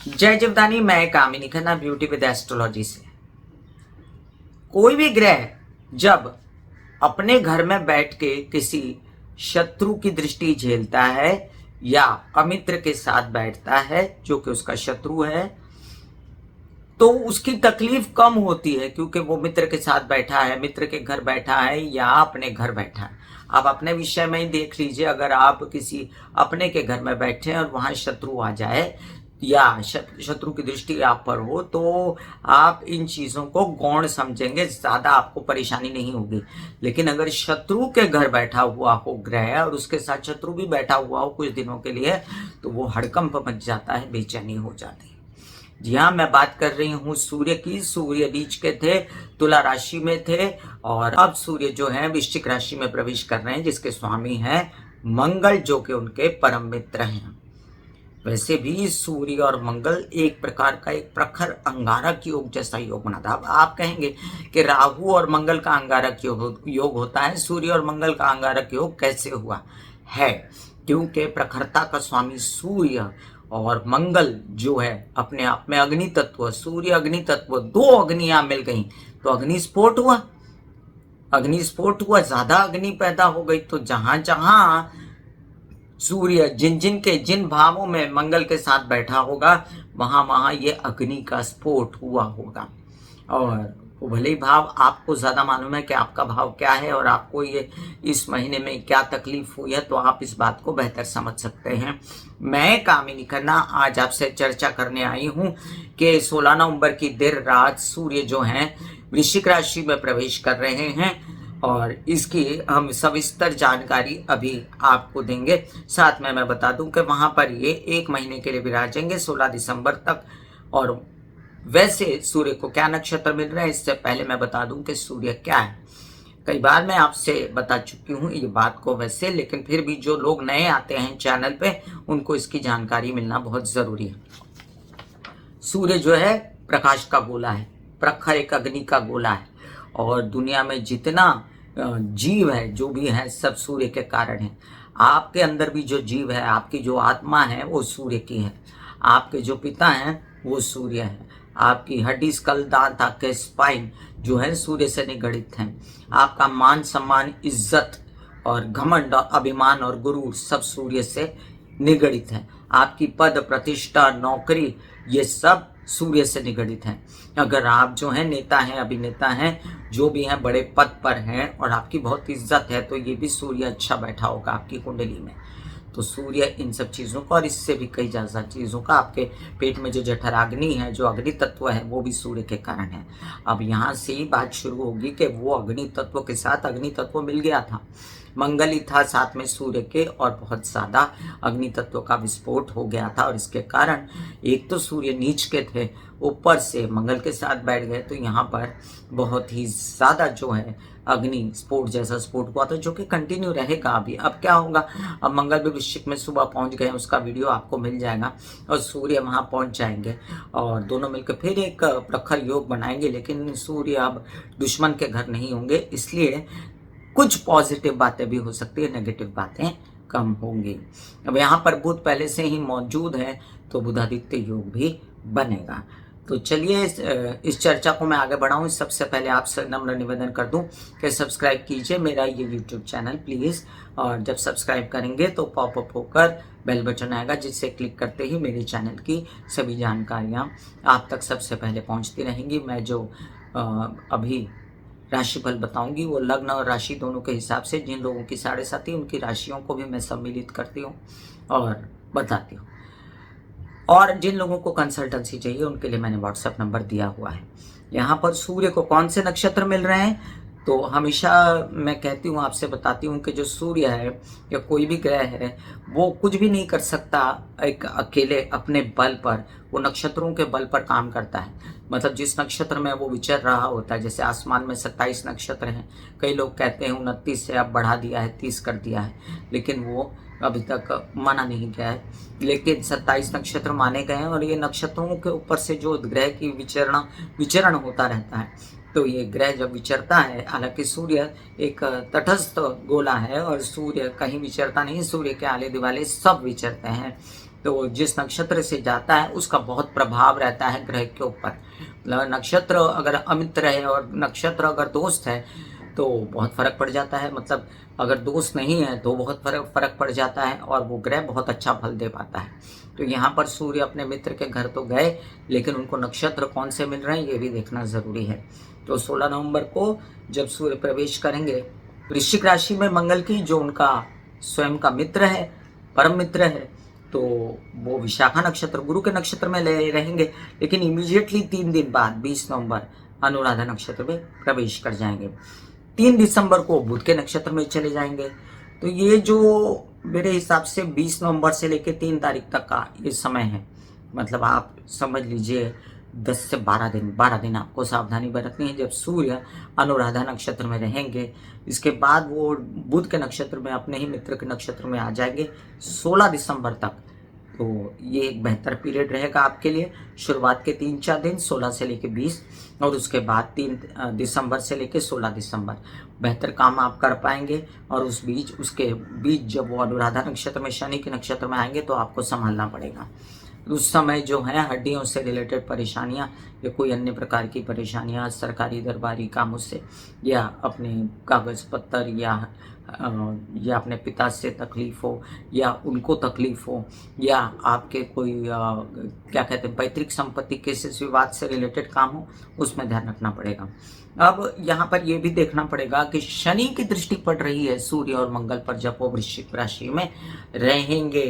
जय जीवदानी। मैं कामिनी Khanna beauty with astrology से। कोई भी ग्रह जब अपने घर में बैठ के किसी शत्रु की दृष्टि झेलता है या अमित्र के साथ बैठता है जो कि उसका शत्रु है, तो उसकी तकलीफ कम होती है, क्योंकि वो मित्र के साथ बैठा है, मित्र के घर बैठा है या अपने घर बैठा है। आप अपने विषय में ही देख लीजिए, अगर आप किसी अपने के घर में बैठे हैं और वहां शत्रु आ जाए या शत्रु की दृष्टि आप पर हो, तो आप इन चीजों को गौण समझेंगे, ज्यादा आपको परेशानी नहीं होगी। लेकिन अगर शत्रु के घर बैठा हुआ हो ग्रह और उसके साथ शत्रु भी बैठा हुआ हो कुछ दिनों के लिए, तो वो हड़कंप मच जाता है, बेचैनी हो जाती है। जी हाँ, मैं बात कर रही हूँ सूर्य की। सूर्य नीच के थे, तुला राशि में थे, और अब सूर्य जो है वृश्चिक राशि में प्रवेश कर रहे हैं, जिसके स्वामी हैं मंगल, जो कि उनके परम मित्र हैं। वैसे भी सूर्य और मंगल एक प्रकार का एक प्रखर अंगारक योग जैसा योग बनाता है। अब आप कहेंगे कि राहु और मंगल का अंगारक योग होता है, सूर्य और मंगल का अंगारक योग कैसे हुआ है? क्योंकि प्रखरता का स्वामी सूर्य और मंगल जो है अपने आप में अग्नि तत्व, सूर्य अग्नि तत्व, दो अग्नियां मिल गई तो अग्निस्फोट हुआ। अग्निस्फोट हुआ, ज्यादा अग्नि पैदा हो गई। तो जहां जहां सूर्य जिन भावों में मंगल के साथ बैठा होगा, वहां वहां ये अग्नि का स्फोट हुआ होगा। और वो भले ही भाव आपको ज्यादा मालूम है कि आपका भाव क्या है और आपको ये इस महीने में क्या तकलीफ हुई है, तो आप इस बात को बेहतर समझ सकते हैं। मैं कामिनी खन्ना आज आपसे चर्चा करने आई हूं कि 16 नवंबर की देर रात सूर्य जो हैं वृश्चिक राशि में प्रवेश कर रहे हैं, और इसकी हम सविस्तर जानकारी अभी आपको देंगे। साथ में मैं बता दूं कि वहां पर ये 1 महीने के लिए विराजेंगे, 16 दिसंबर तक। और वैसे सूर्य को क्या नक्षत्र मिल रहा है, इससे पहले मैं बता दूं कि सूर्य क्या है। कई बार मैं आपसे बता चुकी हूं ये बात को वैसे, लेकिन फिर भी जो लोग नए आते हैं चैनल पे, उनको इसकी जानकारी मिलना बहुत जरूरी है। सूर्य जो है प्रकाश का गोला है, प्रखर एक अग्नि का गोला है, और दुनिया में जितना जीव है, जो भी है, सब सूर्य के कारण है। आपके अंदर भी जो जीव है, आपकी जो आत्मा है, वो सूर्य की है। आपके जो पिता हैं वो सूर्य है। आपकी हड्डी, स्कल, दांत, आपके स्पाइन जो है सूर्य से निगड़ित हैं। आपका मान सम्मान, इज्जत और घमंड और अभिमान और गुरूर सब सूर्य से निगड़ित है। आपकी पद, प्रतिष्ठा, नौकरी, ये सब सूर्य से निगड़ित है। अगर आप जो है नेता हैं, अभिनेता हैं, जो भी हैं, बड़े पद पर हैं और आपकी बहुत इज्जत है, तो ये भी सूर्य अच्छा बैठा होगा आपकी कुंडली में। तो सूर्य इन सब चीज़ों का और इससे भी कई ज़्यादा चीज़ों का, आपके पेट में जो जठराग्नि है, जो अग्नि तत्व है, वो भी सूर्य के कारण है। अब यहाँ से ही बात शुरू होगी कि वो अग्नि तत्व के साथ अग्नि तत्व मिल गया था, मंगल ही था साथ में सूर्य के, और बहुत ज़्यादा अग्नि तत्व का विस्फोट हो गया था। और इसके कारण एक तो सूर्य नीच के थे, ऊपर से मंगल के साथ बैठ गए, तो यहाँ पर बहुत ही ज़्यादा जो है अग्नि स्फोट जैसा स्फोट हुआ था, जो कि कंटिन्यू रहेगा अभी। अब क्या होगा, अब मंगल भी वृश्चिक में सुबह पहुंच गए, उसका वीडियो आपको मिल जाएगा, और सूर्य वहां पहुंच जाएंगे और दोनों मिलकर फिर एक प्रखर योग बनाएंगे। लेकिन सूर्य अब दुश्मन के घर नहीं होंगे, इसलिए कुछ पॉजिटिव बातें भी हो सकती है, नेगेटिव बातें कम होंगी। अब यहाँ पर बुध पहले से ही मौजूद है, तो बुधादित्य योग भी बनेगा। तो चलिए इस चर्चा को मैं आगे बढ़ाऊं, सबसे पहले आपसे नम्र निवेदन कर दूं कि सब्सक्राइब कीजिए मेरा ये यूट्यूब चैनल प्लीज़। और जब सब्सक्राइब करेंगे तो पॉपअप होकर बेल बटन आएगा, जिससे क्लिक करते ही मेरे चैनल की सभी जानकारियां आप तक सबसे पहले पहुंचती रहेंगी। मैं जो अभी राशिफल बताऊंगी वो लग्न और राशि दोनों के हिसाब से, जिन लोगों की 7.5 उनकी राशियों को भी मैं सम्मिलित करती हूँ और बताती हूँ। और जिन लोगों को कंसल्टेंसी चाहिए उनके लिए मैंने व्हाट्सएप नंबर दिया हुआ है। यहाँ पर सूर्य को कौन से नक्षत्र मिल रहे हैं, तो हमेशा मैं कहती हूँ, आपसे बताती हूँ कि जो सूर्य है या कोई भी ग्रह है, वो कुछ भी नहीं कर सकता एक अकेले अपने बल पर, वो नक्षत्रों के बल पर काम करता है। मतलब जिस नक्षत्र में वो विचर रहा होता है, जैसे आसमान में 27 नक्षत्र हैं, कई लोग कहते हैं 29 से अब बढ़ा दिया है, 30 कर दिया है, लेकिन वो अभी तक माना नहीं गया है। लेकिन 27 नक्षत्र माने गए हैं, और ये नक्षत्रों के ऊपर से जो ग्रह की विचरण होता रहता है। तो ये ग्रह जब विचरता है, हालांकि सूर्य एक तटस्थ गोला है और सूर्य कहीं विचरता नहीं, सूर्य के आले दुआले सब विचरते हैं। तो जिस नक्षत्र से जाता है उसका बहुत प्रभाव रहता है ग्रह के ऊपर। मतलब नक्षत्र अगर अमित्र है और नक्षत्र अगर दोस्त है तो बहुत फर्क पड़ जाता है। मतलब अगर दोस्त नहीं है तो बहुत फर्क पड़ जाता है और वो ग्रह बहुत अच्छा फल दे पाता है। तो यहाँ पर सूर्य अपने मित्र के घर तो गए, लेकिन उनको नक्षत्र कौन से मिल रहे हैं ये भी देखना ज़रूरी है। तो 16 नवंबर को जब सूर्य प्रवेश करेंगे वृश्चिक राशि में मंगल की, जो उनका स्वयं का मित्र है, परम मित्र है, तो वो विशाखा नक्षत्र गुरु के नक्षत्र में ले रहेंगे, लेकिन इमीडिएटली 3 दिन बाद 20 नवंबर अनुराधा नक्षत्र में प्रवेश कर जाएंगे। 3 दिसंबर को बुध के नक्षत्र में चले जाएंगे। तो ये जो मेरे हिसाब से 20 नवंबर से लेकर 3 तारीख तक का ये समय है, मतलब आप समझ लीजिए 10 से 12 दिन आपको सावधानी बरतनी है जब सूर्य अनुराधा नक्षत्र में रहेंगे। इसके बाद वो बुध के नक्षत्र में अपने ही मित्र के नक्षत्र में आ जाएंगे 16 दिसंबर तक। तो ये एक बेहतर पीरियड रहेगा आपके लिए। शुरुआत के 3-4 दिन 16 से लेकर 20 और उसके बाद 3 दिसंबर से लेकर 16 दिसंबर बेहतर काम आप कर पाएंगे। और उसके बीच जब वो अनुराधा नक्षत्र में शनि के नक्षत्र में आएंगे तो आपको संभालना पड़ेगा। उस समय जो है हड्डियों से रिलेटेड परेशानियां या कोई अन्य प्रकार की परेशानियां सरकारी दरबारी कामों से या अपने कागज पत्तर या अपने पिता से तकलीफ हो या उनको तकलीफ हो या आपके कोई क्या कहते हैं पैतृक संपत्ति केसेस विवाद से रिलेटेड काम हो, उसमें ध्यान रखना पड़ेगा। अब यहाँ पर यह भी देखना पड़ेगा कि शनि की दृष्टि पड़ रही है सूर्य और मंगल पर जब वो वृश्चिक राशि में रहेंगे।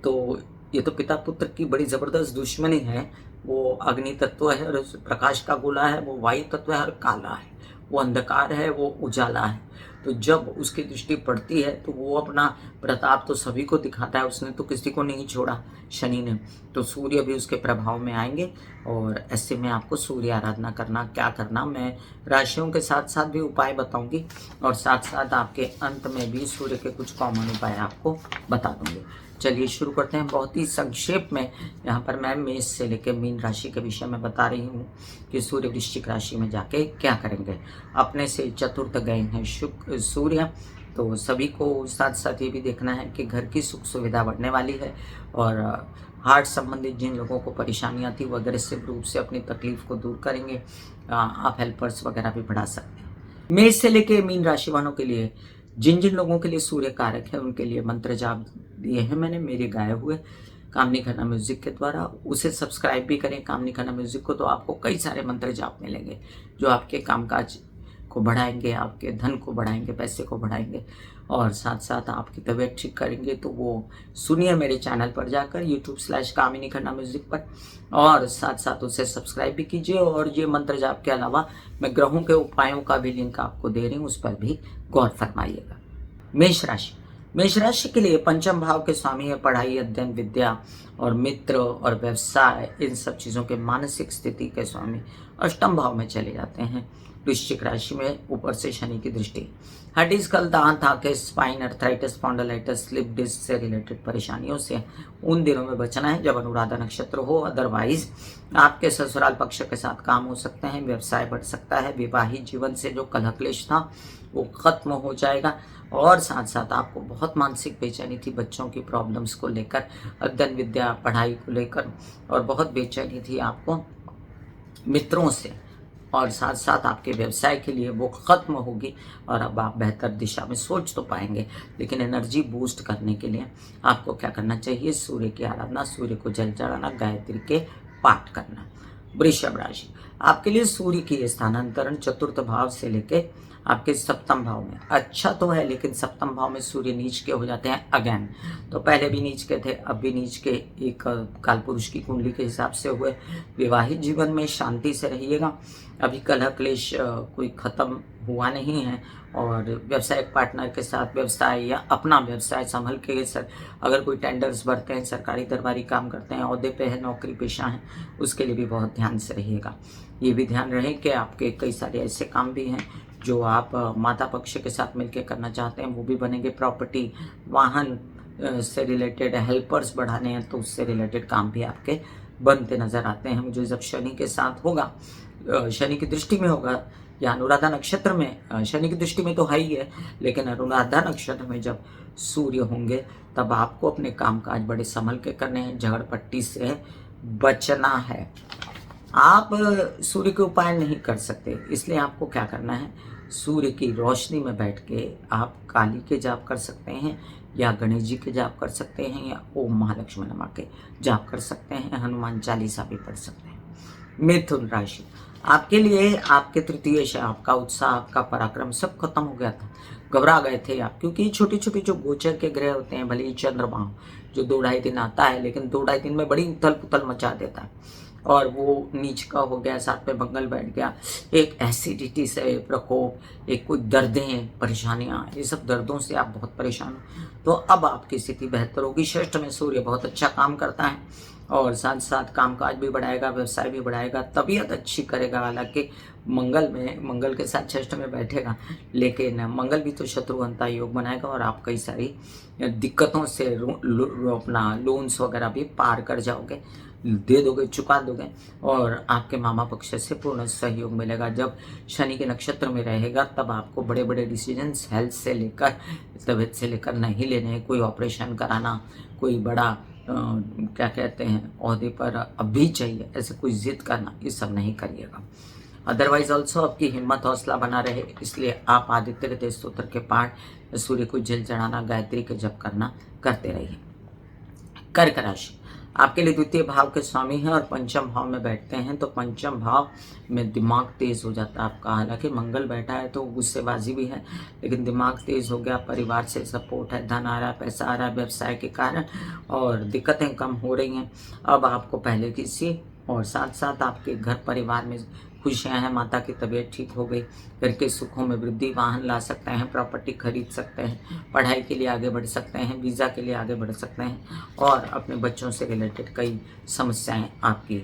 तो ये तो पिता पुत्र की बड़ी जबरदस्त दुश्मनी है। वो अग्नि तत्व है और प्रकाश का गोला है, वो वायु तत्व है और काला है, वो अंधकार है, वो उजाला है। तो जब उसकी दृष्टि पड़ती है तो वो अपना प्रताप तो सभी को दिखाता है, उसने तो किसी को नहीं छोड़ा शनि ने। तो सूर्य भी उसके प्रभाव में आएंगे और ऐसे में आपको सूर्य आराधना करना, क्या करना, मैं राशियों के साथ साथ भी उपाय बताऊंगी और साथ साथ आपके अंत में भी सूर्य के कुछ कॉमन उपाय आपको बता दूंगी। चलिए शुरू करते हैं। बहुत ही संक्षेप में यहाँ पर मैं मेष से लेकर मीन राशि के विषय में बता रही हूँ कि सूर्य वृश्चिक राशि में जाके क्या करेंगे। अपने से चतुर्थ गए हैं सूर्य, तो सभी को साथ साथ ये भी देखना है कि घर की सुख सुविधा बढ़ने वाली है और हार्ट संबंधित जिन लोगों को परेशानियाँ थी वो अग्रेसिव रूप से अपनी तकलीफ को दूर करेंगे। आप हेल्पर्स वगैरह भी बढ़ा सकते हैं। मेष से लेकर मीन राशि वालों के लिए जिन जिन लोगों के लिए सूर्य कारक है उनके लिए मंत्र जाप दिए हैं मैंने मेरे गाए हुए कामनी खन्ना म्यूजिक के द्वारा। उसे सब्सक्राइब भी करें कामनी खन्ना म्यूजिक को, तो आपको कई सारे मंत्र जाप मिलेंगे जो आपके कामकाज को बढ़ाएंगे, आपके धन को बढ़ाएंगे, पैसे को बढ़ाएंगे और साथ साथ आपकी तबीयत ठीक करेंगे। तो वो सुनिए मेरे चैनल पर जाकर YouTube/कामिनी खन्ना म्यूजिक पर, और साथ साथ उसे सब्सक्राइब भी कीजिए। और ये मंत्र जाप के अलावा मैं ग्रहों के उपायों का भी लिंक आपको दे रही हूँ, उस पर भी गौर फरमाइएगा। मेष राशि के लिए पंचम भाव के स्वामी है पढ़ाई, अध्ययन, विद्या और मित्र और व्यवसाय, इन सब चीज़ों के मानसिक स्थिति के स्वामी अष्टम भाव में चले जाते हैं। वृश्चिक राशि में ऊपर से शनि की दृष्टि, हड्डीज, कल, दांत, आंखें, spine, arthritis, spondylitis, slip disc से रिलेटेड परेशानियों से उन दिनों में बचना है जब अनुराधा नक्षत्र हो। अदरवाइज आपके ससुराल पक्ष के साथ काम हो सकते हैं, व्यवसाय बढ़ सकता है, विवाहित जीवन से जो कलह क्लेश था वो खत्म हो जाएगा और साथ साथ आपको बहुत मानसिक बेचैनी थी बच्चों की प्रॉब्लम्स को लेकर, अध्ययन, विद्या, पढ़ाई को लेकर, और बहुत बेचैनी थी आपको मित्रों से, और साथ साथ आपके व्यवसाय के लिए वो खत्म होगी और अब आप बेहतर दिशा में सोच तो पाएंगे। लेकिन एनर्जी बूस्ट करने के लिए आपको क्या करना चाहिए? सूर्य की आराधना, सूर्य को जल चढ़ाना, गायत्री के पाठ करना। वृषभ राशि, आपके लिए सूर्य की स्थानांतरण चतुर्थ भाव से लेके आपके सप्तम भाव में अच्छा तो है, लेकिन सप्तम भाव में सूर्य नीच के हो जाते हैं अगेन। तो पहले भी नीच के थे, अब भी नीच के, एक कालपुरुष की कुंडली के हिसाब से हुए। विवाहित जीवन में शांति से रहिएगा, अभी कलह क्लेश कोई खत्म हुआ नहीं है। और व्यवसायिक पार्टनर के साथ व्यवसाय या अपना व्यवसाय संभल के अगर कोई टेंडर्स भरते हैं, सरकारी दरबारी काम करते हैं, ओहदे पे है, नौकरी पेशा है, उसके लिए भी बहुत ध्यान से रहिएगा। ये भी ध्यान रहे कि आपके कई सारे ऐसे काम भी हैं जो आप माता पक्ष के साथ मिलकर करना चाहते हैं, वो भी बनेंगे। प्रॉपर्टी, वाहन से रिलेटेड हेल्पर्स बढ़ाने हैं तो उससे रिलेटेड काम भी आपके बनते नजर आते हैं। जो जब शनि के साथ होगा, शनि की दृष्टि में होगा, या अनुराधा नक्षत्र में शनि की दृष्टि में तो है ही है, लेकिन अनुराधा नक्षत्र में जब सूर्य होंगे तब आपको अपने कामकाज बड़े संभल के करने हैं, झगड़पट्टी से बचना है। आप सूर्य के उपाय नहीं कर सकते, इसलिए आपको क्या करना है, सूर्य की रोशनी में बैठ के आप काली के जाप कर सकते हैं, या गणेश जी के जाप कर सकते हैं, या ओम महालक्ष्मी नमः के जाप कर सकते हैं, हनुमान चालीसा भी पढ़ सकते हैं। मिथुन राशि, आपके लिए आपके तृतीय से आपका उत्साह, आपका पराक्रम सब खत्म हो गया था, घबरा गए थे आप, क्योंकि छोटी छोटी जो गोचर के ग्रह होते हैं, भले ही चंद्रमा जो 2-2.5 दिन आता है, लेकिन 2-2.5 दिन में बड़ी उथल पुथल मचा देता है, और वो नीच का हो गया, साथ में मंगल बैठ गया, एक एसिडिटी से प्रकोप, एक कोई दर्दें, परेशानियां, ये सब दर्दों से आप बहुत परेशान हो, तो अब आपकी स्थिति बेहतर होगी। षष्ठ में सूर्य बहुत अच्छा काम करता है, और साथ साथ कामकाज भी बढ़ाएगा, व्यवसाय भी बढ़ाएगा, तबीयत अच्छी करेगा। हालांकि मंगल के साथ षष्ठ में बैठेगा, लेकिन मंगल भी तो शत्रुघ्नता योग बनाएगा, और आप कई सारी दिक्कतों से अपना लोन्स वगैरह भी पार कर जाओगे, दे दोगे, चुका दोगे, और आपके मामा पक्ष से पूर्ण सहयोग मिलेगा। जब शनि के नक्षत्र में रहेगा तब आपको बड़े बड़े डिसीजंस हेल्थ से लेकर, तबीयत से लेकर नहीं लेने हैं। कोई ऑपरेशन कराना, कोई बड़ा क्या कहते हैं ओहदे पर अभी चाहिए, ऐसे कोई जिद करना, ये सब नहीं करिएगा। अदरवाइज ऑल्सो आपकी हिम्मत हौसला बना रहे, इसलिए आप आदित्य हृदय स्तोत्र के पाठ, सूर्य को जल चढ़ाना, गायत्री के जप करना करते रहिए। कर्क राशि, आपके लिए द्वितीय भाव के स्वामी हैं और पंचम भाव में बैठते हैं, तो पंचम भाव में दिमाग तेज हो जाता है आपका। हालांकि मंगल बैठा है तो गुस्सेबाजी भी है, लेकिन दिमाग तेज हो गया, परिवार से सपोर्ट है, धन आ रहा है, पैसा आ रहा है व्यवसाय के कारण, और दिक्कतें कम हो रही हैं अब आपको पहले की सी। और साथ साथ आपके घर परिवार में खुशियां हैं, माता की तबीयत ठीक हो गई, घर के सुखों में वृद्धि, वाहन ला सकते हैं, प्रॉपर्टी खरीद सकते हैं, पढ़ाई के लिए आगे बढ़ सकते हैं, वीज़ा के लिए आगे बढ़ सकते हैं, और अपने बच्चों से रिलेटेड कई समस्याएं आपकी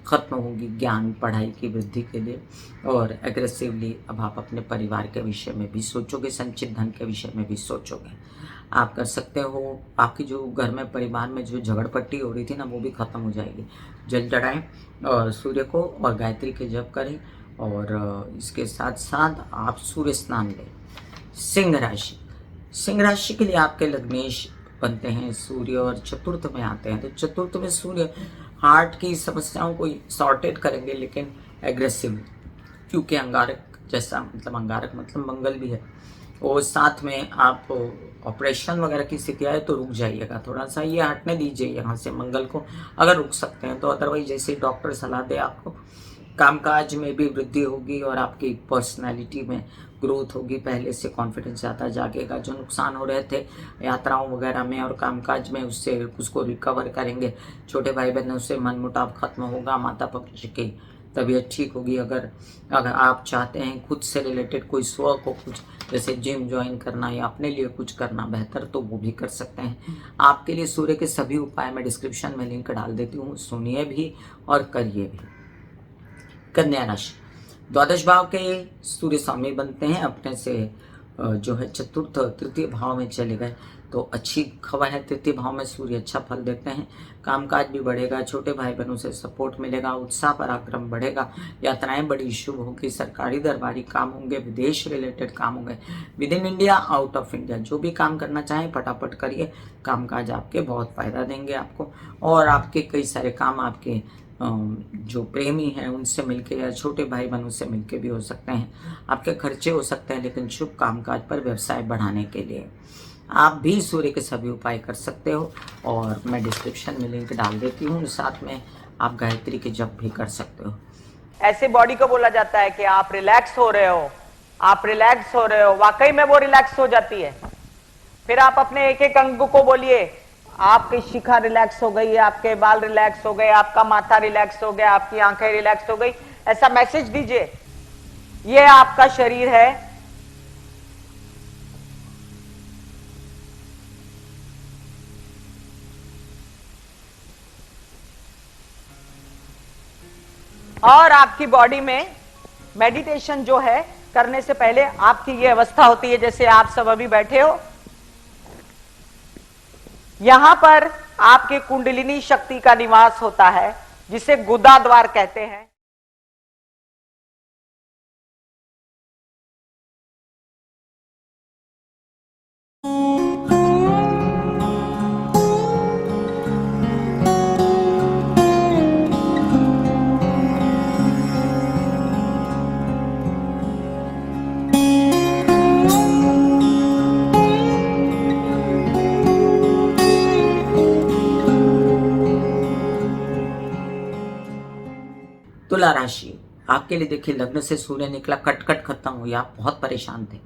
खत्म होगी, ज्ञान पढ़ाई की वृद्धि के लिए। और एग्रेसिवली अब आप अपने परिवार के विषय में भी सोचोगे, संचित धन के विषय में भी सोचोगे। आप कर सकते हो, आपकी जो घर में परिवार में जो झगड़पट्टी हो रही थी ना, वो भी खत्म हो जाएगी। जल चढ़ाएं और सूर्य को, और गायत्री के जप करें, और इसके साथ साथ आप सूर्य स्नान लें। सिंह राशि, सिंह राशि के लिए आपके लग्नेश बनते हैं सूर्य, और चतुर्थ में आते हैं, तो चतुर्थ में सूर्य हार्ट की समस्याओं को सॉर्टेड करेंगे, लेकिन एग्रेसिव, क्योंकि अंगारक जैसा, मतलब अंगारक मतलब मंगल भी है, और साथ में आप ऑपरेशन वगैरह की स्थिति आए तो रुक जाइएगा, थोड़ा सा ये हटने दीजिए यहाँ से मंगल को, अगर रुक सकते हैं तो। अदरवाइज जैसे डॉक्टर सलाह दे आपको, कामकाज में भी वृद्धि होगी, और आपकी पर्सनैलिटी में ग्रोथ होगी, पहले से कॉन्फिडेंस ज़्यादा जागेगा। जो नुकसान हो रहे थे यात्राओं वगैरह में और कामकाज में, उससे उसको रिकवर करेंगे। छोटे भाई बहनों से मनमुटाव खत्म होगा, माता पक्ष की तबीयत ठीक होगी। अगर आप चाहते हैं खुद से रिलेटेड कोई स्व को कुछ, जैसे जिम ज्वाइन करना या अपने लिए कुछ करना बेहतर, तो वो भी कर सकते हैं। आपके लिए सूर्य के सभी उपाय मैं डिस्क्रिप्शन में लिंक डाल देती हूँ, सुनिए भी और करिए भी। कन्या राशि, द्वादश भाव के सूर्य स्वामी बनते हैं, अपने से जो है चतुर्थ तृतीय भाव में चले गए, तो अच्छी खबर है। तृतीय भाव में सूर्य अच्छा फल देते हैं, कामकाज भी बढ़ेगा, छोटे भाई बहनों से सपोर्ट मिलेगा, उत्साह पराक्रम बढ़ेगा, यात्राएं बड़ी शुभ होंगी, सरकारी दरबारी काम होंगे, विदेश रिलेटेड काम होंगे, with in India, out of India, जो भी काम करना चाहें फटाफट करिए, कामकाज आपके बहुत फायदा देंगे आपको। और आपके कई सारे काम आपके जो प्रेमी हैं उनसे मिलके, या छोटे भाई बहनों से मिलके भी हो सकते हैं। आपके खर्चे हो सकते हैं, लेकिन शुभ कामकाज पर व्यवसाय बढ़ाने के लिए आप भी सूर्य के सभी उपाय कर सकते हो, और मैं डिस्क्रिप्शन में लिंक डाल देती हूँ। साथ में आप गायत्री के जप भी कर सकते हो। ऐसे बॉडी को बोला जाता है कि आप रिलैक्स हो रहे हो, आप रिलैक्स हो रहे हो, वाकई में वो रिलैक्स हो जाती है। फिर आप अपने एक एक अंग को बोलिए, आपकी शिखा रिलैक्स हो गई, आपके बाल रिलैक्स हो गए, आपका माथा रिलैक्स हो गया, आपकी आंखें रिलैक्स हो गई, ऐसा मैसेज दीजिए। ये आपका शरीर है, और आपकी बॉडी में मेडिटेशन जो है करने से पहले आपकी ये अवस्था होती है, जैसे आप सब अभी बैठे हो, यहां पर आपके कुंडलिनी शक्ति का निवास होता है, जिसे गुदा द्वार कहते हैं। तुला राशि, आपके लिए देखिए लग्न से सूर्य निकला, कट खत्म हुई, आप बहुत परेशान थे।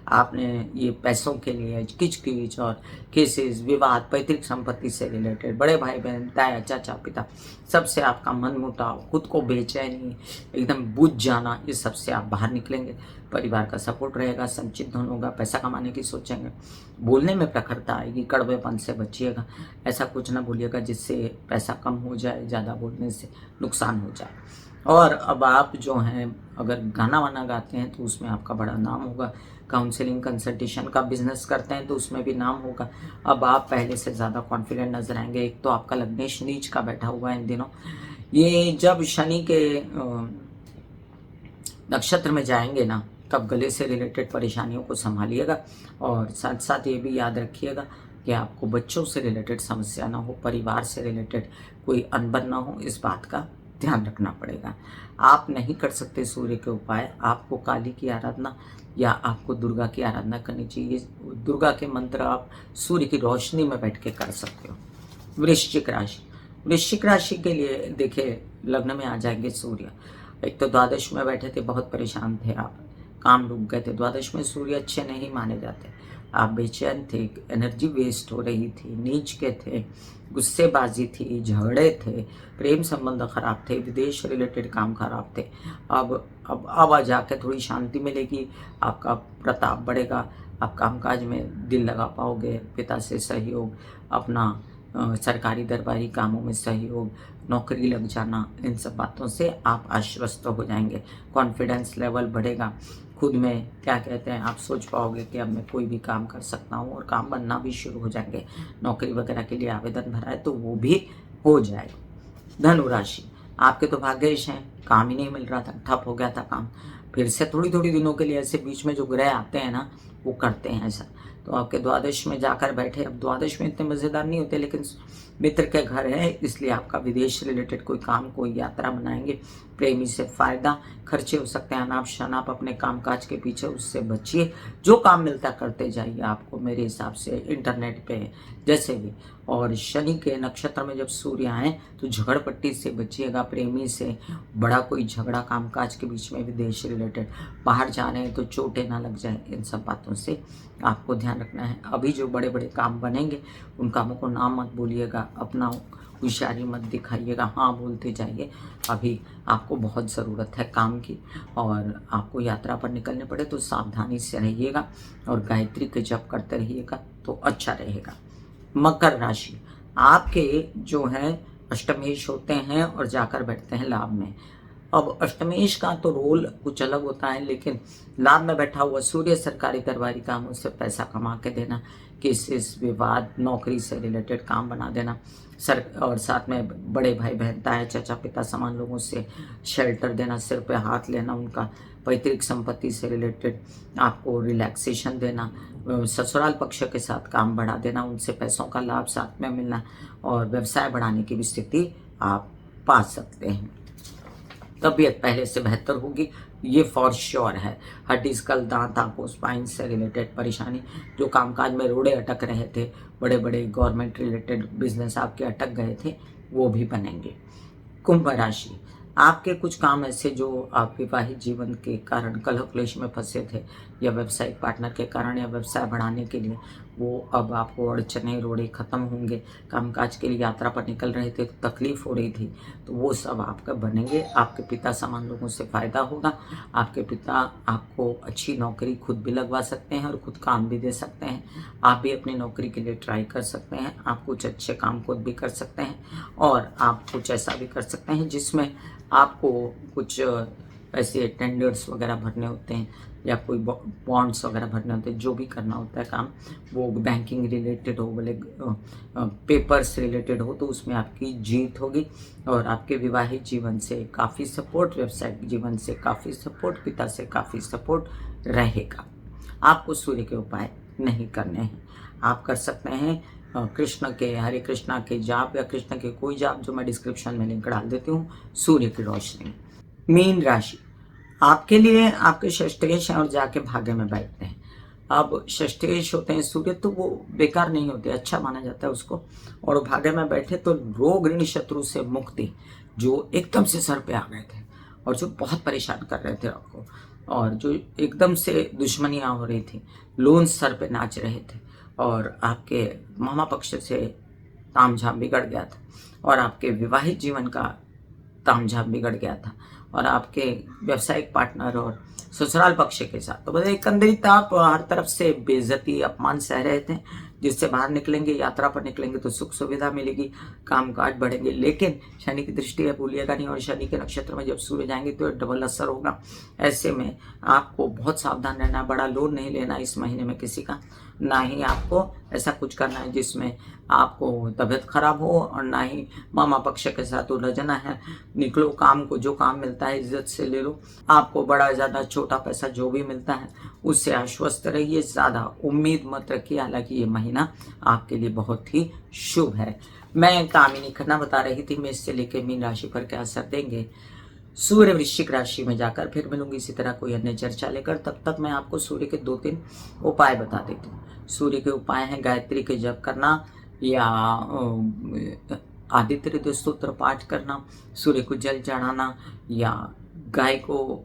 आपने ये पैसों के लिए किच और केसेस, विवाद, पैतृक संपत्ति से रिलेटेड, बड़े भाई बहन, ताया चाचा पिता, सबसे आपका मन मुटाव, खुद को बेचैनी, एकदम बुझ जाना, ये सबसे आप बाहर निकलेंगे। परिवार का सपोर्ट रहेगा, संचित धन होगा, पैसा कमाने की सोचेंगे। बोलने में प्रखरता आएगी, कड़वेपन से बचिएगा। ऐसा कुछ ना बोलिएगा जिससे पैसा कम हो जाए, ज़्यादा बोलने से नुकसान हो जाए। और अब आप जो हैं अगर गाना वाना गाते हैं तो उसमें आपका बड़ा नाम होगा। काउंसलिंग कंसल्टेशन का बिजनेस करते हैं तो उसमें भी नाम होगा। अब आप पहले से ज़्यादा कॉन्फिडेंट नजर आएंगे। एक तो आपका लग्नेश नीच का बैठा हुआ है इन दिनों। ये जब शनि के नक्षत्र में जाएंगे ना, तब गले से रिलेटेड परेशानियों को संभालिएगा। और साथ साथ ये भी याद रखिएगा कि आपको बच्चों से रिलेटेड समस्या ना हो, परिवार से रिलेटेड कोई अनबन ना हो, इस बात का ध्यान रखना पड़ेगा। आप नहीं कर सकते सूर्य के उपाय, आपको काली की आराधना या आपको दुर्गा की आराधना करनी चाहिए। दुर्गा के मंत्र आप सूर्य की रोशनी में बैठ के कर सकते हो। वृश्चिक राशि, वृश्चिक राशि के लिए देखिए लग्न में आ जाएंगे सूर्य। एक तो द्वादश में बैठे थे, बहुत परेशान थे आप, काम रुक गए थे। द्वादश में सूर्य अच्छे नहीं माने जाते, आप बेचैन थे, एनर्जी वेस्ट हो रही थी, नीच के थे, गुस्सेबाजी थी, झगड़े थे, प्रेम संबंध खराब थे, विदेश रिलेटेड काम खराब थे। अब जाके थोड़ी शांति मिलेगी, आपका प्रताप बढ़ेगा, आप कामकाज में दिल लगा पाओगे, पिता से सहयोग, अपना सरकारी दरबारी कामों में सहयोग, नौकरी लग जाना, इन सब बातों से आप आश्वस्त हो जाएंगे। कॉन्फिडेंस लेवल बढ़ेगा, खुद में क्या कहते हैं, आप सोच पाओगे कि अब मैं कोई भी काम कर सकता हूँ, और काम बनना भी शुरू हो जाएंगे। नौकरी वगैरह के लिए आवेदन भरा है तो वो भी हो जाएगा। धनु राशि, आपके तो भाग्येश हैं, काम ही नहीं मिल रहा था, ठप हो गया था काम, फिर से थोड़ी दिनों के लिए ऐसे बीच में जो ग्रह आते हैं ना, वो करते हैं ऐसा। तो आपके द्वादश में जाकर बैठे, अब द्वादश में इतने मज़ेदार नहीं होते, लेकिन मित्र के घर है इसलिए आपका विदेश रिलेटेड कोई काम, कोई यात्रा बनाएंगे। प्रेमी से फायदा, खर्चे हो सकते हैं अनाप शनाप, अपने कामकाज के पीछे उससे बचिए। जो काम मिलता करते जाइए आपको, मेरे हिसाब से इंटरनेट पे जैसे भी। और शनि के नक्षत्र में जब सूर्य आए तो झगड़पट्टी से बचिएगा, प्रेमी से बड़ा कोई झगड़ा, कामकाज के बीच में, विदेश रिलेटेड, बाहर जा रहे हैं तो चोटें ना लग जाए, इन सब बातों से आपको ध्यान रखना है। अभी जो बड़े बड़े काम बनेंगे उन कामों को ना मत बोलिएगा, अपना होशियारी मत दिखाइएगा, हाँ बोलते जाइए। अभी आपको बहुत ज़रूरत है काम की, और आपको यात्रा पर निकलने पड़े तो सावधानी से रहिएगा और गायत्री के जप करते रहिएगा तो अच्छा रहेगा। मकर राशि, आपके जो हैं अष्टमेश होते हैं और जाकर बैठते हैं लाभ में। अब अष्टमेश का तो रोल कुछ अलग होता है, लेकिन लाभ में बैठा हुआ सूर्य सरकारी दरबारी कामों से पैसा कमा के देना, केसेस, विवाद, नौकरी से रिलेटेड काम बना देना, और साथ में बड़े भाई बहन, ताया चाचा पिता समान लोगों से शेल्टर देना, सिर पे हाथ लेना, उनका पैतृक संपत्ति से रिलेटेड आपको रिलैक्सेशन देना, ससुराल पक्ष के साथ काम बढ़ा देना, उनसे पैसों का लाभ साथ में मिलना, और व्यवसाय बढ़ाने की भी स्थिति आप पा सकते हैं। तबीयत पहले से बेहतर होगी, ये फॉर श्योर है। हड्डी, स्कल, दांत, आंखों, स्पाइन से रिलेटेड परेशानी, जो कामकाज में रोड़े अटक रहे थे, बड़े बड़े गवर्नमेंट रिलेटेड बिजनेस आपके अटक गए थे, वो भी बनेंगे। कुंभ राशि, आपके कुछ काम ऐसे जो आप विवाहित जीवन के कारण कलह क्लेश में फंसे थे, या व्यावसायिक पार्टनर के कारण, या व्यवसाय बढ़ाने के लिए, वो अब आपको अड़चने रोड़े खत्म होंगे। कामकाज के लिए यात्रा पर निकल रहे थे तो तकलीफ हो रही थी, तो वो सब आपका बनेंगे। आपके पिता समान लोगों से फ़ायदा होगा। आपके पिता आपको अच्छी नौकरी खुद भी लगवा सकते हैं और खुद काम भी दे सकते हैं। आप भी अपनी नौकरी के लिए ट्राई कर सकते हैं। आप कुछ अच्छे काम खुद भी कर सकते हैं, और आप कुछ ऐसा भी कर सकते हैं जिसमें आपको कुछ ऐसे टेंडर्स वगैरह भरने होते हैं, या कोई बॉन्ड्स वगैरह भरने होते हैं, जो भी करना होता है काम, वो बैंकिंग रिलेटेड हो, बोले पेपर्स रिलेटेड हो, तो उसमें आपकी जीत होगी। और आपके विवाहित जीवन से काफ़ी सपोर्ट, व्यावसायिक जीवन से काफ़ी सपोर्ट, पिता से काफ़ी सपोर्ट रहेगा। आपको सूर्य के उपाय नहीं करने हैं। आप कर सकते हैं कृष्ण के, हरे कृष्णा के जाप, या कृष्ण के कोई जाप जो मैं डिस्क्रिप्शन में लिंक डाल देती हूँ, सूर्य की रोशनी। मीन राशि, आपके लिए आपके षष्ठेश हैं और जाके भाग्य में बैठते हैं। अब षष्ठेश होते हैं सूर्य, तो वो बेकार नहीं होते, अच्छा माना जाता है उसको। और भाग्य में बैठे तो रोग ऋण शत्रु से मुक्ति, जो एकदम से सर पे आ गए थे, और जो बहुत परेशान कर रहे थे आपको, और जो एकदम से दुश्मनियाँ हो रही थी, लोन्स सर पे नाच रहे थे, और आपके मामा पक्ष से तामझाम बिगड़ गया था, और आपके विवाहित जीवन का तामझाम बिगड़ गया था, और आपके व्यावसायिक पार्टनर और ससुराल पक्ष के साथ तो मतलब एकंदरित आप हर तरफ से बेइज्जती अपमान सह रहे थे, जिससे बाहर निकलेंगे, यात्रा पर निकलेंगे तो सुख सुविधा मिलेगी, कामकाज बढ़ेंगे। लेकिन शनि की दृष्टि है, भूलिएगा नहीं, और शनि के नक्षत्र में जब सूर्य जाएंगे तो डबल असर होगा। ऐसे में आपको बहुत सावधान रहना है, बड़ा लोन नहीं लेना इस महीने में किसी का, ना ही आपको ऐसा कुछ करना है जिसमें आपको तबीयत खराब हो, और ना ही मामा पक्ष के साथ उलझना है। निकलो काम को, जो काम मिलता है इज्जत से ले लो। आपको बड़ा ज़्यादा छोटा पैसा जो भी मिलता है उससे आश्वस्त रहिए, ज़्यादा उम्मीद मत रखिए। हालांकि ये महीना आपके लिए बहुत ही शुभ है। मैं कामिनी खन्ना बता रही थी मेष से लेकर मीन राशि पर क्या असर देंगे सूर्य वृश्चिक राशि में जाकर फिर मिलूंगी इसी तरह कोई अन्य चर्चा लेकर। तब तक मैं आपको सूर्य के 2-3 उपाय बता देती हूँ। सूर्य के उपाय हैं गायत्री के जप करना, या आदित्य हृदय स्तोत्र पाठ करना, सूर्य को जल चढ़ाना, या गाय को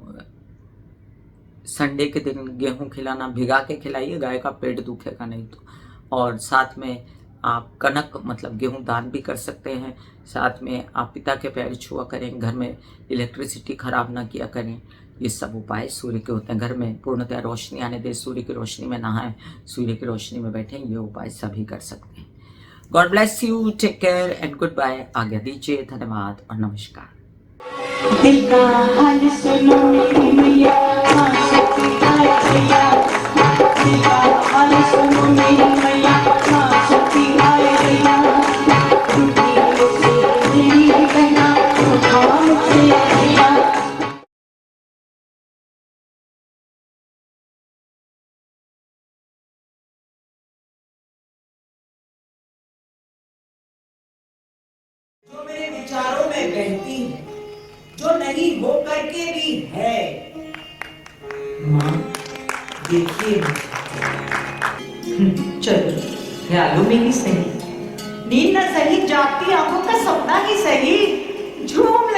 संडे के दिन गेहूं खिलाना, भिगा के खिलाइए, गाय का पेट दुखेगा नहीं तो। और साथ में आप कनक मतलब गेहूं दान भी कर सकते हैं। साथ में आप पिता के पैर छुआ करें, घर में इलेक्ट्रिसिटी खराब ना किया करें। ये सब उपाय सूर्य के होते हैं। घर में पूर्णतः रोशनी आने दें, सूर्य की रोशनी में नहाएं, सूर्य की रोशनी में बैठें, ये उपाय सभी कर सकते हैं। God bless you, take care and good bye. आज्ञा दीजिए, धन्यवाद और नमस्कार। दिल का हाल सुनो मेरी मैया, माँ शक्ति आए भैया। दिल का हाल सुनो मेरी मैया, माँ शक्ति आए भैया। टूटी से मेरी बहना, उठा मुझसे भैया। जो मेरे विचारों में बहती है, जो नहीं हो करके भी है। माँ देखिए चलो ख्यालों में ही सही, नींद न सही, जागती आंखों का सपना ही सही, झूम